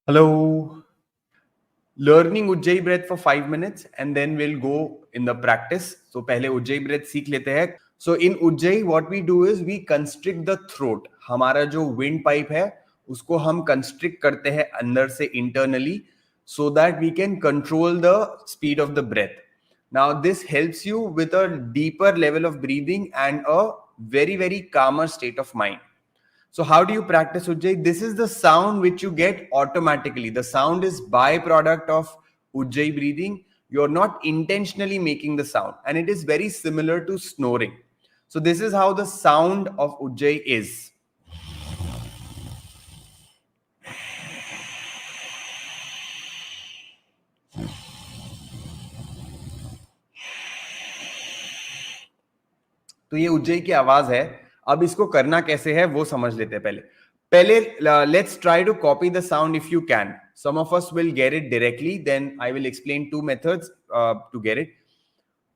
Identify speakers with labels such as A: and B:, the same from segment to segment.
A: Hello. Learning Ujjayi breath for 5 minutes and then we'll go in the practice. So पहले Ujjayi breath सीख लेते हैं. So in Ujjayi what we do is we constrict the throat. हमारा जो wind pipe है उसको हम constrict करते हैं अंदर से internally so that we can control the speed of the breath. Now this helps you with a deeper level of breathing and a very calmer state of mind. So how do you practice Ujjayi? This is the sound which you get automatically. The sound is byproduct of Ujjayi breathing. You're not intentionally making the sound, and it is very similar to snoring. So this is how the sound of Ujjayi is. तो ये उज्जई की आवाज है. अब इसको करना कैसे है वो समझ लेते हैं. पहले let's try to copy the sound if you can. Some of us will get it directly, then I will explain two methods to get it.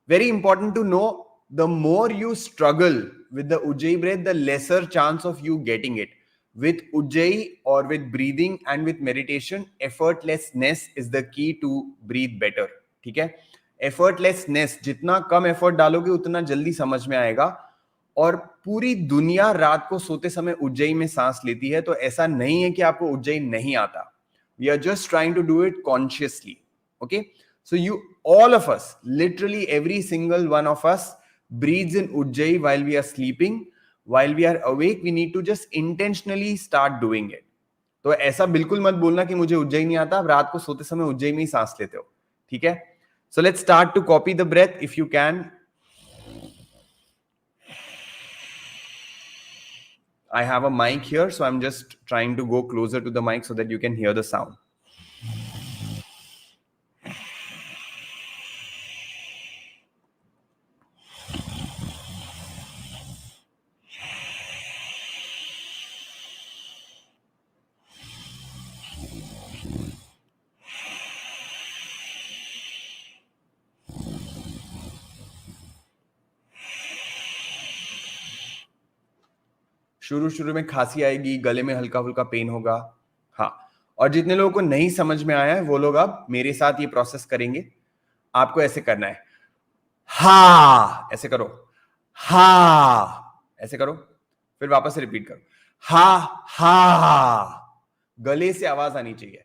A: Very important to know, the more you struggle with the Ujjayi breath, the lesser chance of you getting it. With Ujjayi or with breathing and with meditation, effortlessness is the key to breathe better. ठीक है. Effortlessness, जितना कम effort डालोगे उतना जल्दी समझ में आएगा. और पूरी दुनिया रात को सोते समय उज्जैन में सांस लेती है, तो ऐसा नहीं है कि आपको उज्जैन नहीं आता. We are just trying to do it consciously. Okay, so you, all of us, literally every single one of us breathes in ujjayi while we are sleeping. While we are awake, we need to just intentionally start doing it. तो ऐसा बिल्कुल मत बोलना कि मुझे उज्जैन नहीं आता. आप रात को सोते समय उज्जैन में ही सांस लेते हो. ठीक है. So let's start to copy the breath if you can. I have a mic here, so I'm just trying to go closer to the mic so that you can hear the sound. शुरू में खांसी आएगी, गले में हल्का फुल्का pen होगा. हाँ. और जितने लोगों को नहीं समझ में आया है वो लोग अब मेरे साथ ये प्रोसेस करेंगे. आपको ऐसे करना है. हा, ऐसे करो. हा, ऐसे करो. फिर वापस से रिपीट करो. हा हा. गले से आवाज आनी चाहिए.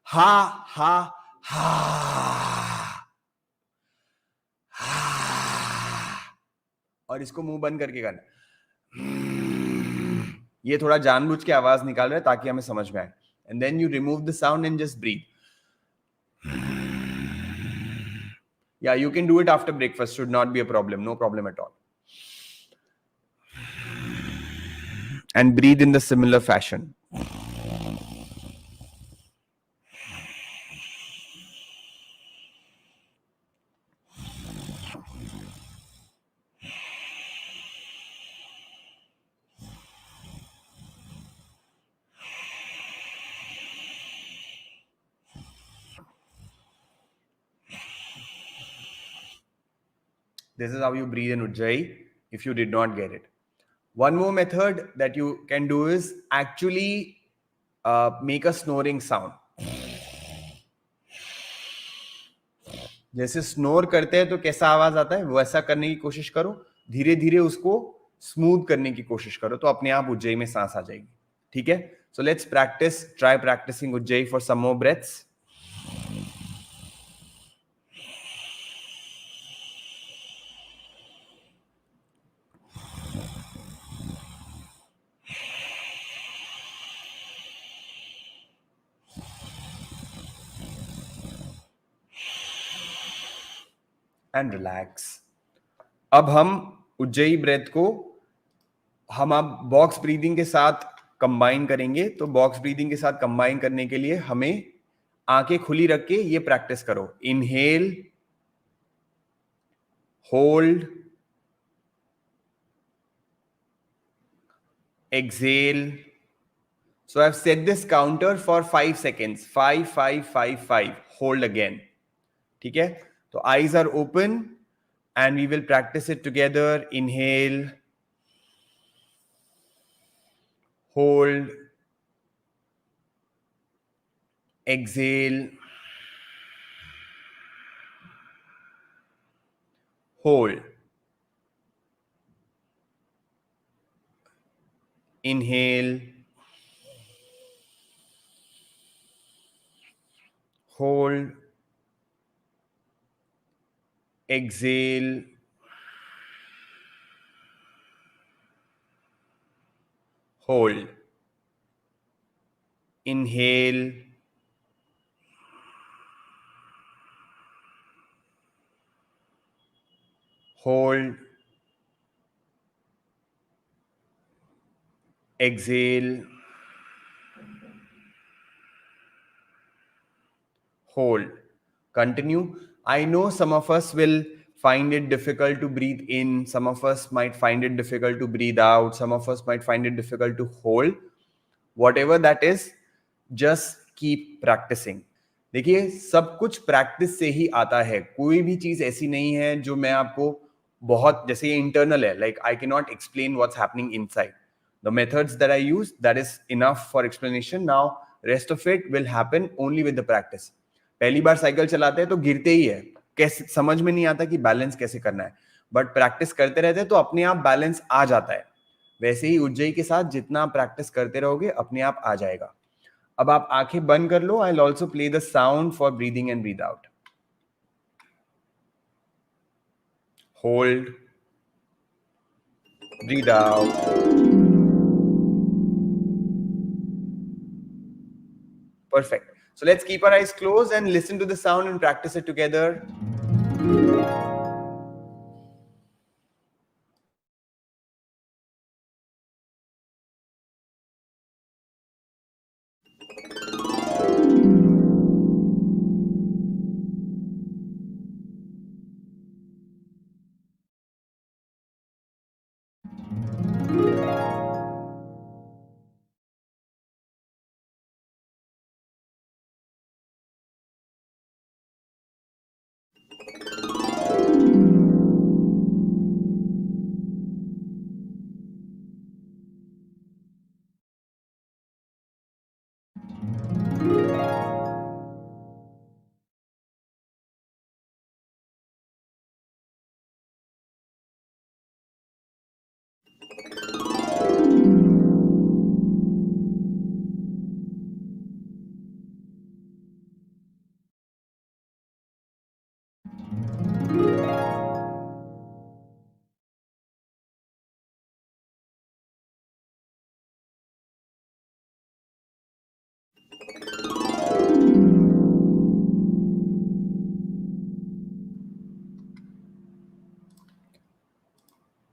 A: हा हा हा. और इसको मुंह बंद करके करना. ये थोड़ा जानबूझ के आवाज निकाल रहा है ताकि हमें समझ में आए. And then you remove the sound and just breathe. Yeah, you can do it after breakfast. Should not be a problem. No problem at all. And breathe in the similar fashion. This is how you breathe in Ujjayi if you did not get it. One more method that you can do is actually make a snoring sound. जैसे snore करते हैं तो कैसा आवाज आता है वैसा करने की कोशिश करो. धीरे धीरे उसको स्मूथ करने की कोशिश करो तो अपने आप उज्जैन में सांस आ जाएगी. ठीक है. So let's practice. Try practicing ujjayi for some more breaths. And relax. अब हम उज्जैन ब्रेथ को हम अब बॉक्स ब्रीदिंग के साथ कंबाइन करेंगे. तो बॉक्स ब्रीदिंग के साथ कंबाइन करने के लिए हमें आंखें खुली रख के ये प्रैक्टिस करो. Inhale, hold, exhale. So I've set this counter for 5 seconds. 5, 5, 5, 5. Hold again. ठीक है. तो eyes are open and we will practice it together. Inhale, hold, exhale, hold, inhale, hold, exhale, hold, inhale, hold, exhale, hold. Continue. I know some of us will find it difficult to breathe in, some of us might find it difficult to breathe out, some of us might find it difficult to hold. Whatever that is, just keep practicing. देखिए, सब कुछ practice से ही आता है. कोई भी चीज ऐसी नहीं है जो मैं आपको बहुत, जैसे ये इंटरनल है, like I can not explain what's happening inside. The methods that I use, that is enough for explanation. Now rest of it will happen only with the practice. पहली बार साइकिल चलाते हैं तो गिरते ही है, कैसे समझ में नहीं आता कि बैलेंस कैसे करना है, बट प्रैक्टिस करते रहते हैं तो अपने आप बैलेंस आ जाता है. वैसे ही उज्जई के साथ जितना आप प्रैक्टिस करते रहोगे अपने आप आ जाएगा. अब आप आंखें बंद कर लो. I will also play the sound for breathing and breathe out. Hold, breathe out. Perfect. So let's keep our eyes closed and listen to the sound and practice it together.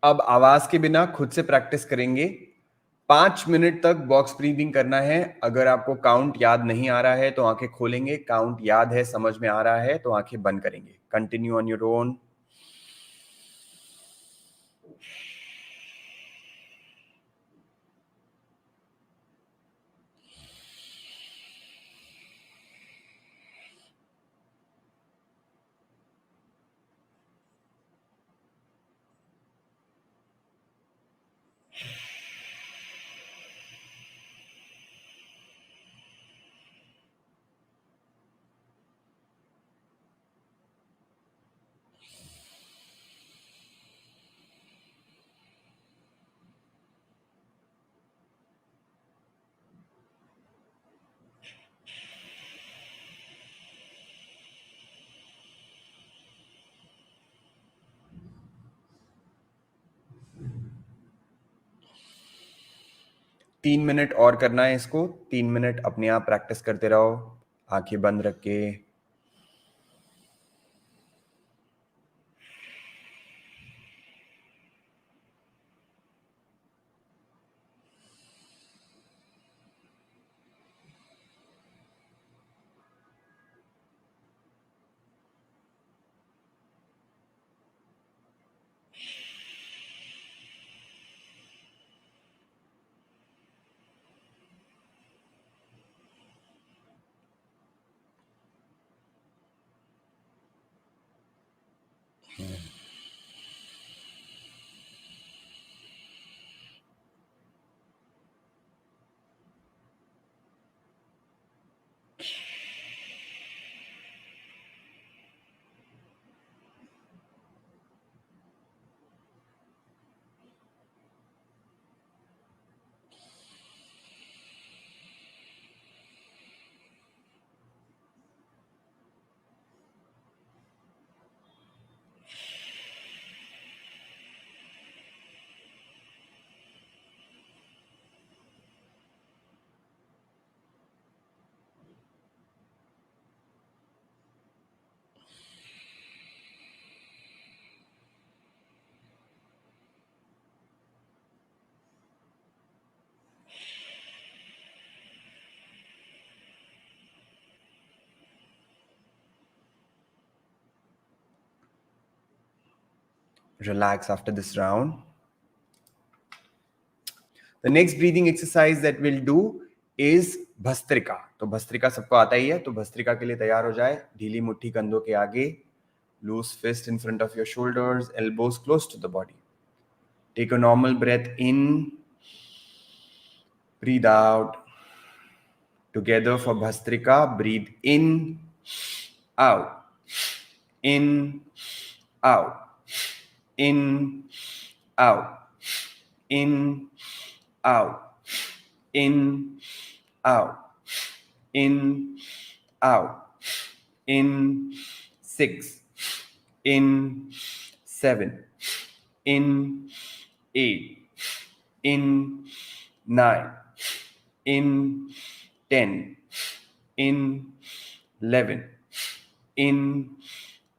A: अब आवाज के बिना खुद से प्रैक्टिस करेंगे. 5 minute तक box breathing करना है. अगर आपको काउंट याद नहीं आ रहा है तो आंखें खोलेंगे, काउंट याद है, समझ में आ रहा है तो आंखें बंद करेंगे. Continue on your own. 3 minute और करना है इसको. 3 मिनट अपने आप प्रैक्टिस करते रहो, आंखें बंद रख के. Relax after this round. The next breathing exercise that we'll do is bhastrika. तो भस्त्रिका सबको आता ही है, तो भस्त्रिका के लिए तैयार हो जाए. ढीली मुट्ठी कंधों के आगे, loose fist in front of your shoulders, elbows close to the body. Take a normal breath in, breathe out. Together for Bhastrika, breathe in, out, in, out, in, out, in, out, in, out, in, out, in, 6, in, 7, in, 8, in, 9, in, 10, in, 11, in,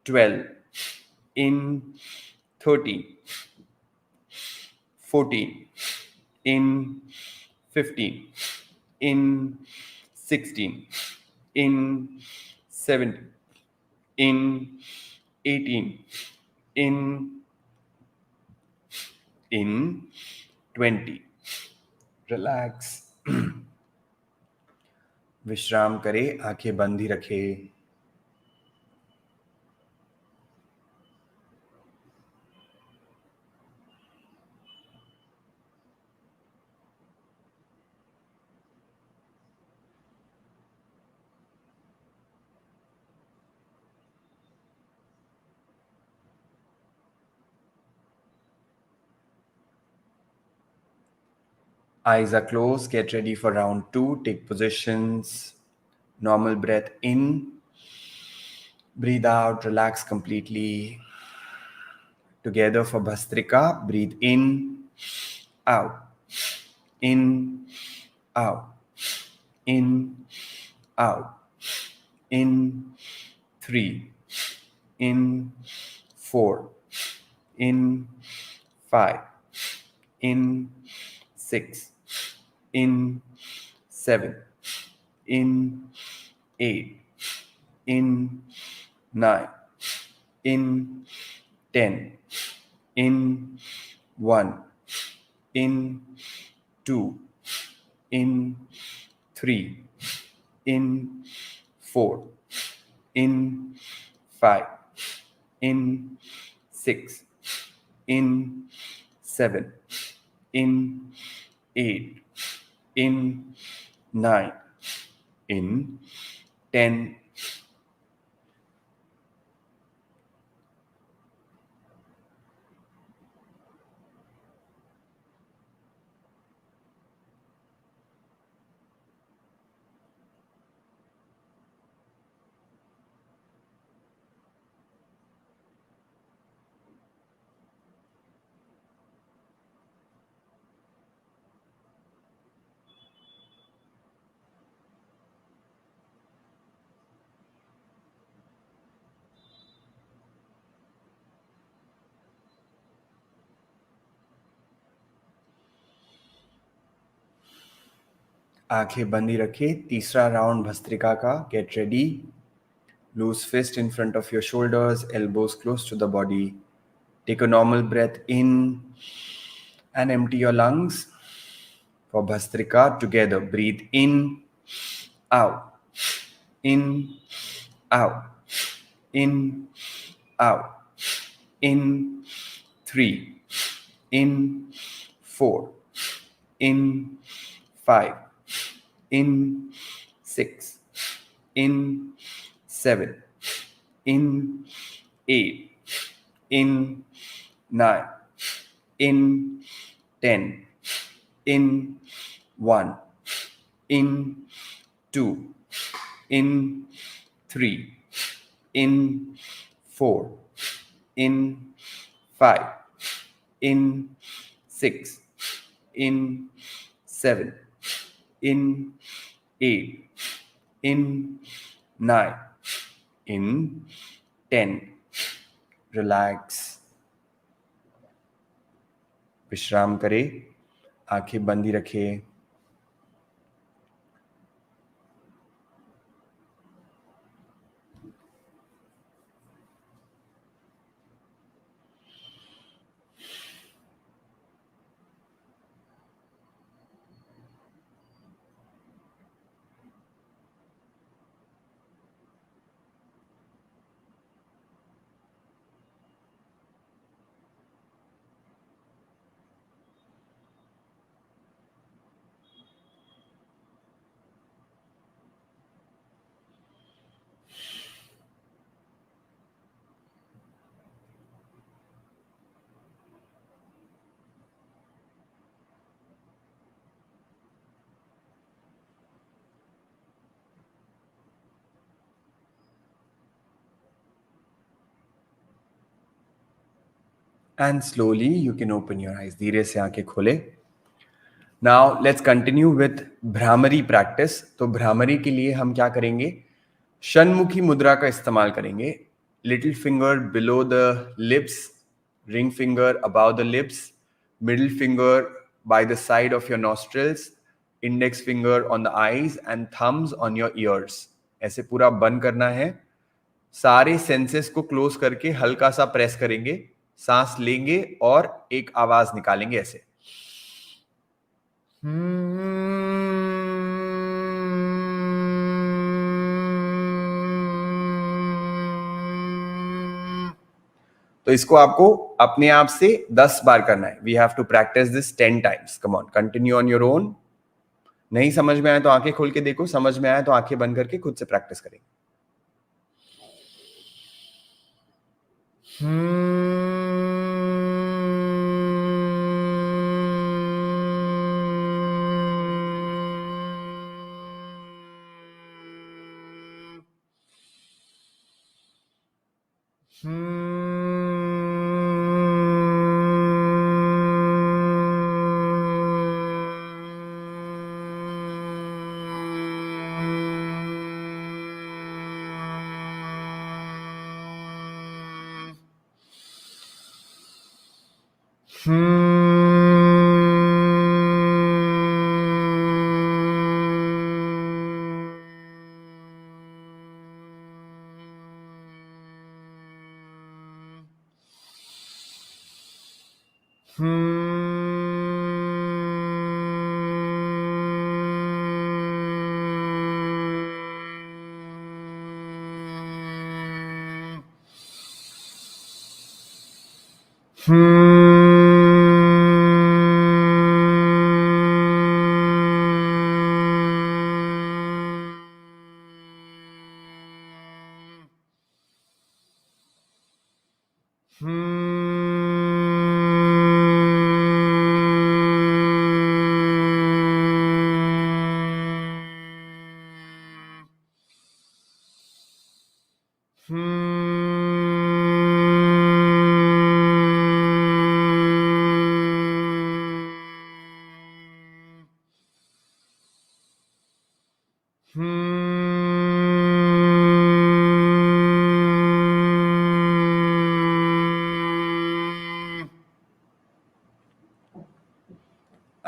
A: 12, in, 13, 14, in, 15, in, 16, in, 17, in, 18, in 20. Relax. विश्राम करे, आंखें बंद ही रखे. Eyes are closed. Get ready for round 2. Take positions. Normal breath in. Breathe out. Relax completely. Together for Bhastrika. Breathe in. Out. In. Out. In. Out. In. 3. In. 4. In. 5. In. 6. In 7, in 8, in 9, in 10, in 1, in 2, in 3, in 4, in 5, in 6, in 7, in 8, in 9, in 10. आंखें बंदी रखे. तीसरा round bhastrika का. Get ready. Loose fist in front of your shoulders, elbows close to the body. Take a normal breath in and empty your lungs. For Bhastrika, together, breathe in, out, in, out, in, out, in 3, in 4, in 5, in 6, in 7, in 8, in 9, in 10, in 1, in 2, in 3, in 4, in 5, in 6, in 7, in 8, in 9, in 10. Relax. विश्राम करे, आंखें बंदी रखे. And slowly you can open your eyes. धीरे से आंखें खोले. Now let's continue with bhramari practice. तो भ्रामरी के लिए हम क्या करेंगे? षण्मुखी मुद्रा का इस्तेमाल करेंगे. Little finger below the lips, ring finger above the lips, middle finger by the side of your nostrils, index finger on the eyes and thumbs on your ears. ऐसे पूरा बंद करना है. सारे सेंसेस को क्लोज करके हल्का सा प्रेस करेंगे, सांस लेंगे और एक आवाज निकालेंगे ऐसे. तो इसको आपको अपने आप से 10 बार करना है. We have to practice this 10 times. Come on, continue on your own. नहीं समझ में आया तो आंखें खोल के देखो, समझ में आया तो आंखें बंद करके खुद से प्रैक्टिस करेंगे.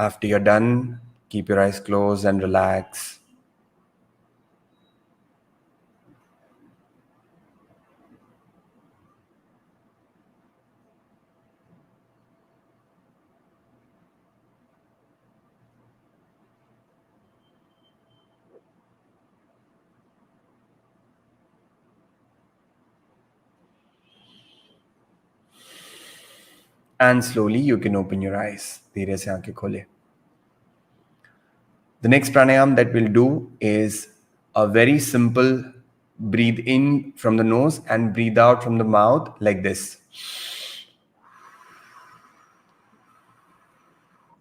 A: After you're done, keep your eyes closed and relax. And slowly you can open your eyes. धीरे से आंखें खोले. The next pranayam that we'll do is a very simple breathe in from the nose and breathe out from the mouth like this.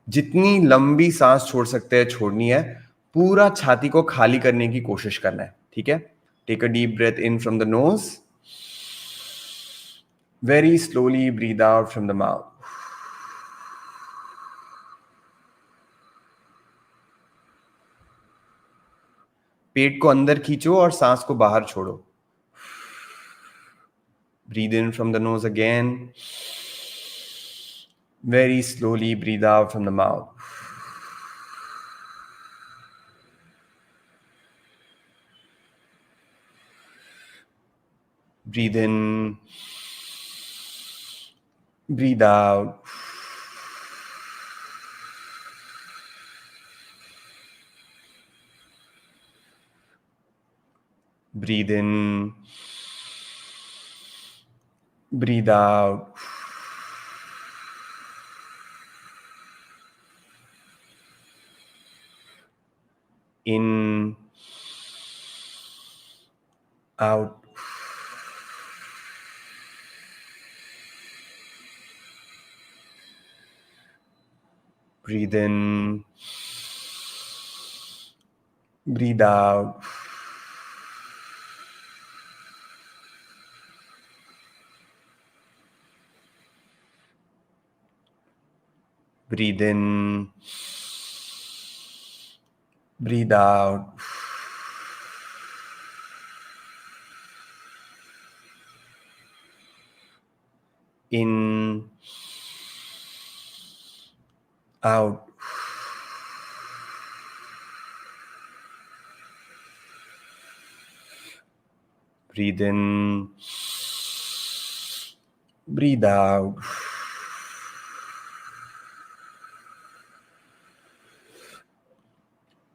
A: जितनी लंबी सांस छोड़ सकते हैं छोड़नी है. पूरा छाती को खाली करने की कोशिश करना है. ठीक है? Take a deep breath in from the nose. Very slowly breathe out from the mouth. पेट को अंदर खींचो और सांस को बाहर छोड़ो. Breathe in from the nose again. Very slowly breathe out from the mouth. Breathe in. Breathe out. Breathe in. Breathe out. In. Out. Breathe in. Breathe out. Breathe in. Breathe out. In. Out. Breathe in. Breathe out.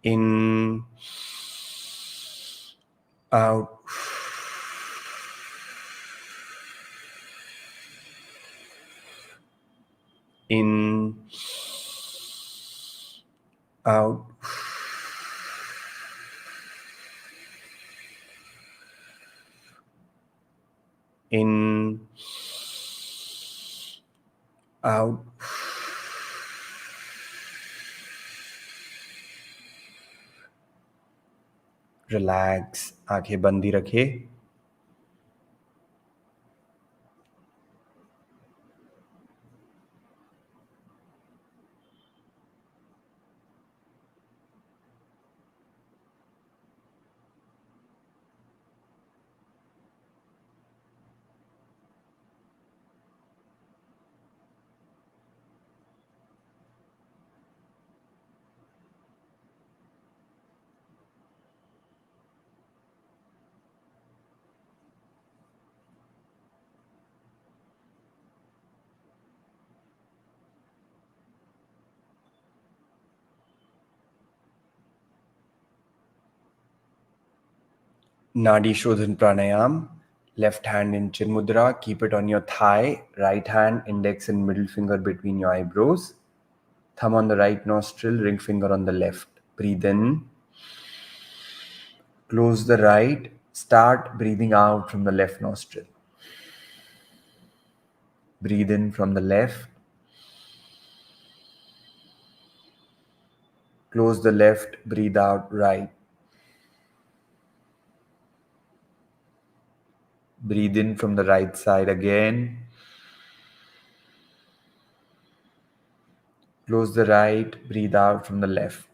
A: In. Out. In. Out. In. Out. Relax, आंखें बंद ही रखे. Nadi Shodhan Pranayam. Left hand in Chin Mudra. Keep it on your thigh. Right hand, index and middle finger between your eyebrows. Thumb on the right nostril, ring finger on the left. Breathe in. Close the right. Start breathing out from the left nostril. Breathe in from the left. Close the left. Breathe out right. Breathe in from the right side again. Close the right. Breathe out from the left.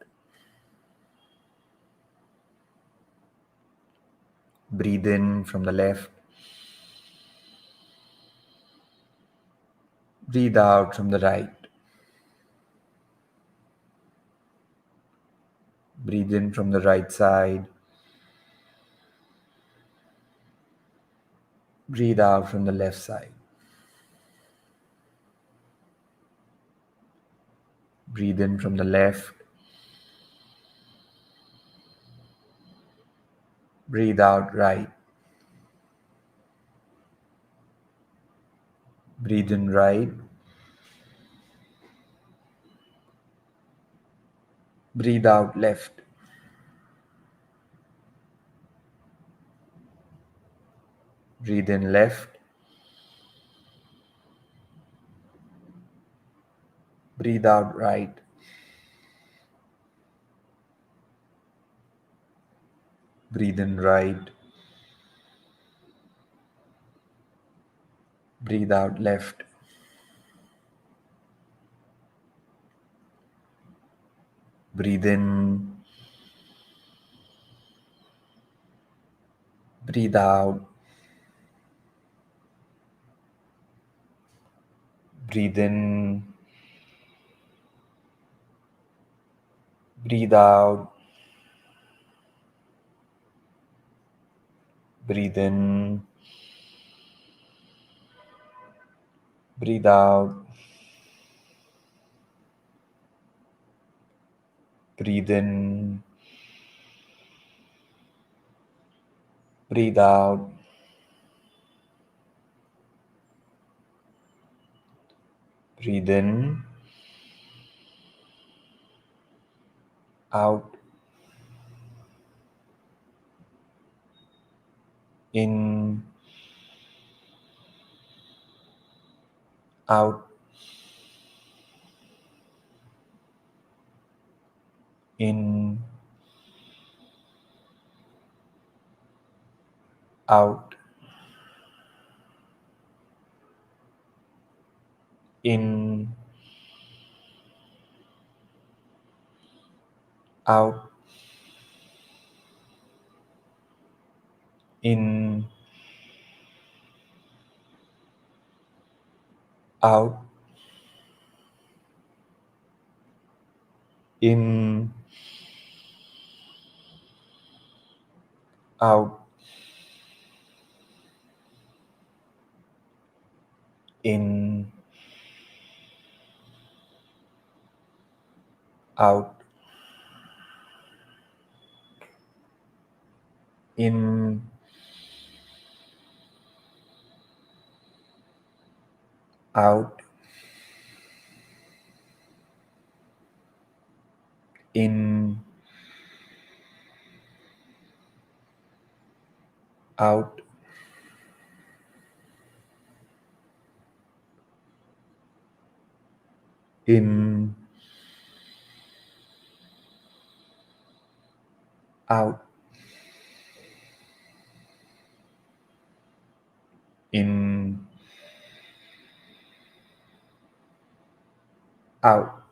A: Breathe in from the left. Breathe out from the right. Breathe in from the right side. Breathe out from the left side. Breathe in from the left. Breathe out right. Breathe in right. Breathe out left. Breathe in left. Breathe out right. Breathe in right. Breathe out left. Breathe in. Breathe out. Breathe in. Breathe out. Breathe in. Breathe out. Breathe in. Breathe out. Breathe in. Out. In. Out. In. Out. In. out, in, out, in, out, in, out, in, out, in, out, in, out, in, out.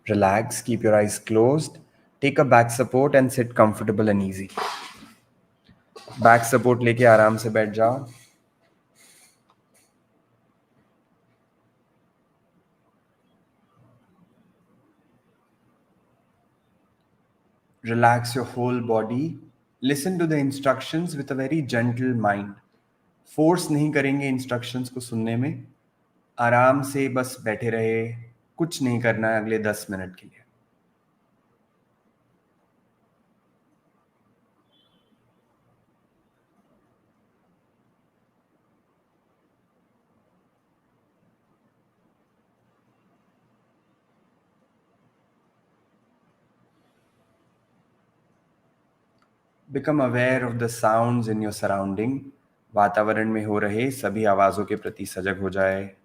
A: Relax, keep your eyes closed. Take a back support and sit comfortable and easy. Back support लेके आराम से बैठ जाओ. Relax your whole body. Listen to the instructions with a very gentle mind. Force नहीं करेंगे instructions को सुनने में. आराम से बस बैठे रहे. कुछ नहीं करना है अगले 10 मिनट के लिए. Become aware of the sounds in your surrounding. वातावरण में हो रहे सभी आवाजों के प्रति सजग हो जाए.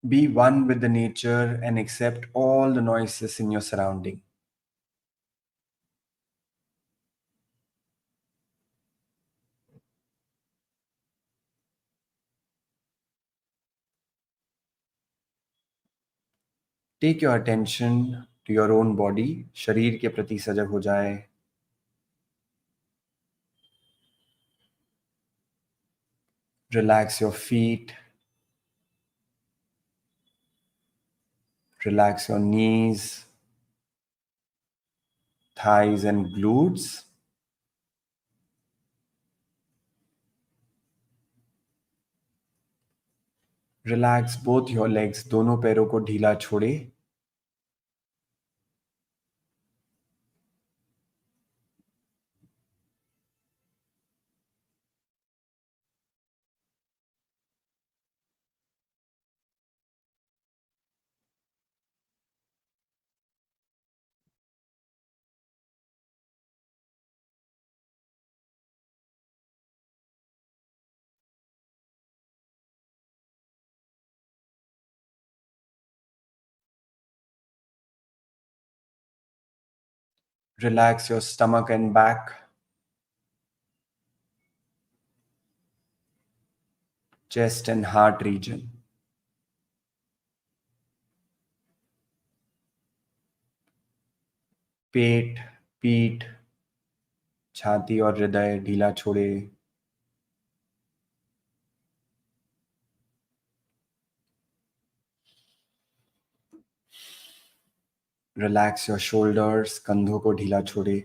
A: Be one with the nature and accept all the noises in your surrounding. Take your attention to your own body. शरीर के प्रति सजग हो जाए. Relax your feet. Relax your knees, thighs and glutes. Relax both your legs. दोनों पैरों को ढीला छोड़े. Relax your stomach and back, chest and heart region. पेट, पीठ, छाती और हृदय ढीला छोड़े. Relax your shoulders, कंधों को ढीला छोड़े.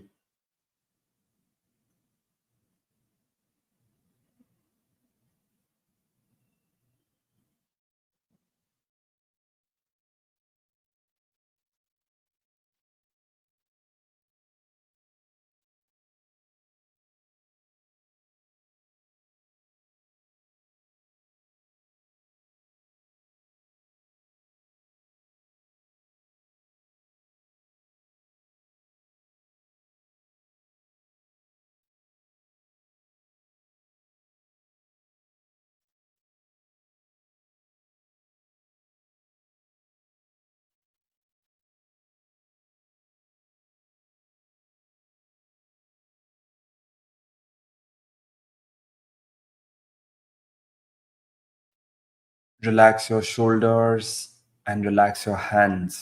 A: Relax your shoulders and relax your hands.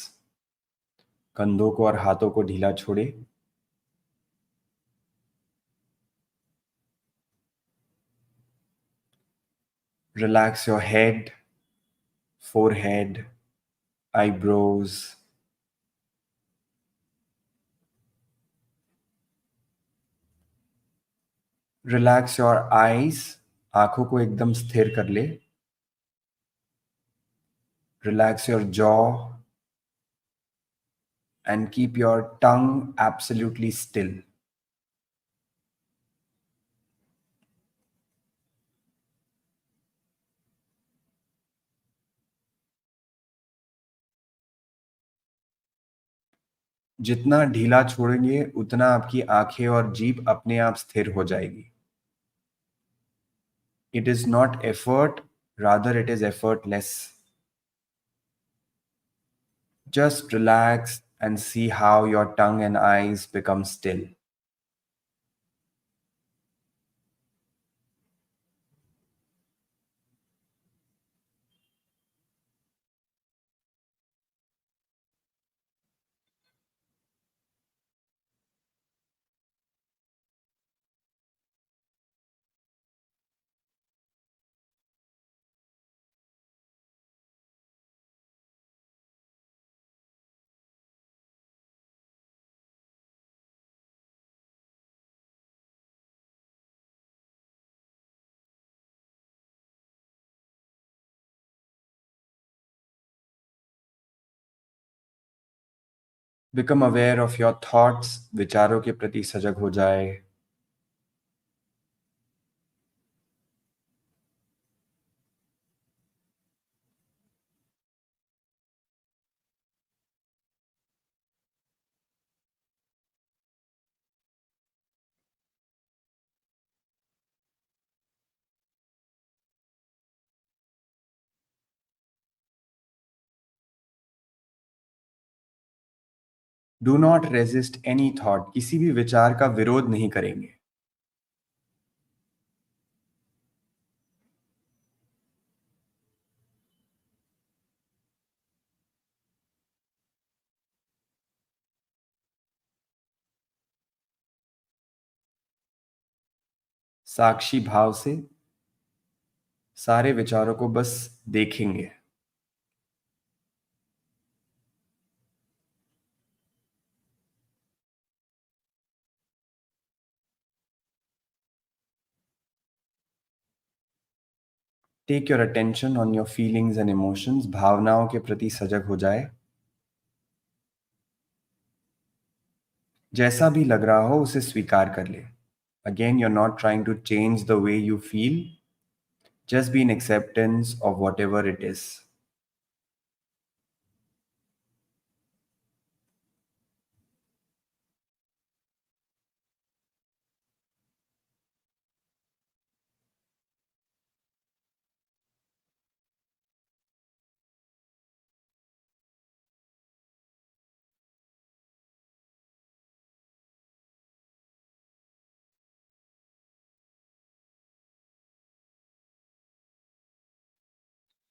A: कंधों को और हाथों को ढीला छोड़े. Relax your head, forehead, eyebrows. Relax your eyes. आंखों को एकदम स्थिर कर ले. Relax your jaw and keep your tongue absolutely still. जितना ढीला छोड़ेंगे उतना आपकी आंखें और जीभ अपने आप स्थिर हो जाएगी. It is not effort, rather it is effortless. Just relax and see how your tongue and eyes become still. Become aware of your thoughts. विचारों के प्रति सजग हो जाए. Do not resist any thought. किसी भी विचार का विरोध नहीं करेंगे. साक्षी भाव से सारे विचारों को बस देखेंगे. Take your attention on your feelings and emotions. भावनाओं के प्रति सजग हो जाए. जैसा भी लग रहा हो उसे स्वीकार कर ले. Again, you're not trying to change the way you feel. Just be in acceptance of whatever it is.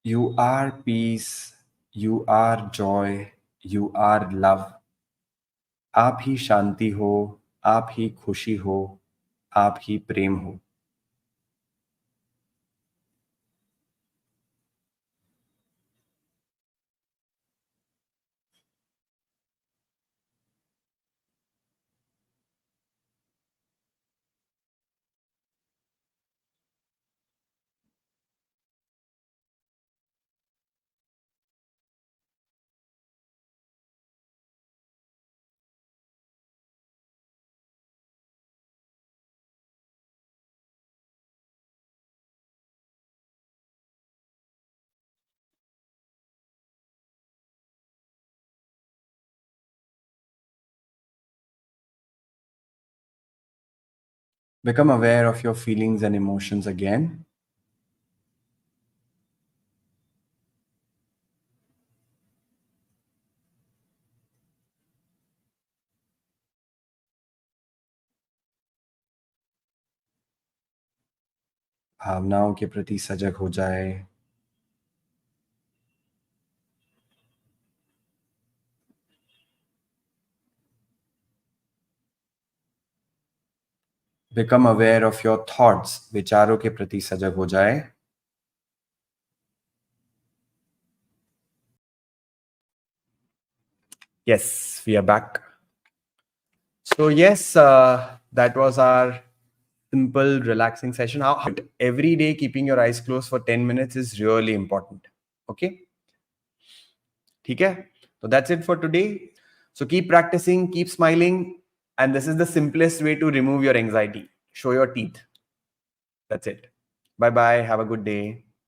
A: You are peace. You are joy. You are love. आप ही शांति हो. आप ही खुशी हो. आप ही प्रेम हो. Become aware of your feelings and emotions again. भावनाओं के प्रति सजग हो जाए. Become aware of your thoughts. विचारों के प्रति सजग हो जाए. Yes, we are back. So yes, that was our simple, relaxing session. How every day keeping your eyes closed for 10 minutes is really important. Okay? ठीक है? So that's it for today. So keep practicing, keep smiling, and this is the simplest way to remove your anxiety. Show your teeth. That's it. Bye bye. Have a good day.